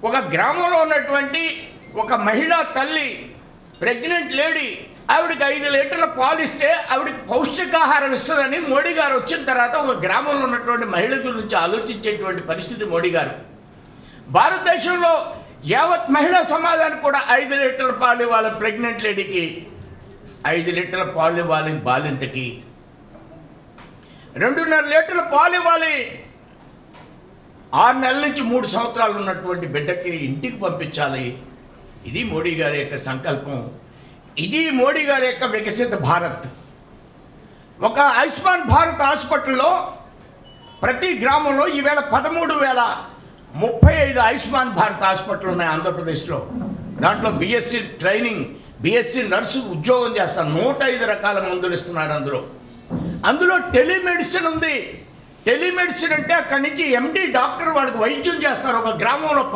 ఒక గ్రామంలో ఉన్నటువంటి ఒక మహిళా తల్లి, ప్రెగ్నెంట్ లేడీ, ఆవిడకి 5 లీటర్ల పాలు ఇస్తే ఆవిడకి పౌష్టికాహారం ఇస్తుందని మోడీ గారు వచ్చిన తర్వాత ఒక గ్రామంలో ఉన్నటువంటి మహిళ గురించి ఆలోచించేటువంటి పరిస్థితి మోడీ గారు. భారతదేశంలో యావత్ మహిళా సమాజానికి కూడా 5 లీటర్ల పాలు ఇవ్వాలి, ప్రెగ్నెంట్ లేడీకి 5 లీటర్ల పాలు ఇవ్వాలి, బాలింతకి 2.5 లీటర్ల పాలు ఇవ్వాలి, 6 నెలల నుంచి 3 సంవత్సరాలు ఉన్నటువంటి బిడ్డకి ఇంటికి పంపించాలి. ఇది మోడీ గారి యొక్క సంకల్పం. ఇది మోడీ గారి యొక్క వికసిత భారత్. ఒక ఆయుష్మాన్ భారత్ హాస్పిటల్లో ప్రతి గ్రామంలో ఈవేళ 13,035 ఆయుష్మాన్ భారత్ హాస్పిటల్ ఉన్నాయి ఆంధ్రప్రదేశ్లో. దాంట్లో బీఎస్సీ ట్రైనింగ్, బీఎస్సీ నర్సు ఉద్యోగం చేస్తారు. 105 రకాల మందులు ఇస్తున్నారు. అందులో టెలిమెడిసిన్ ఉంది. టెలిమెడిసిన్ అంటే అక్కడి నుంచి ఎండి డాక్టర్ వాళ్ళకి వైద్యం చేస్తారు. ఒక గ్రామంలో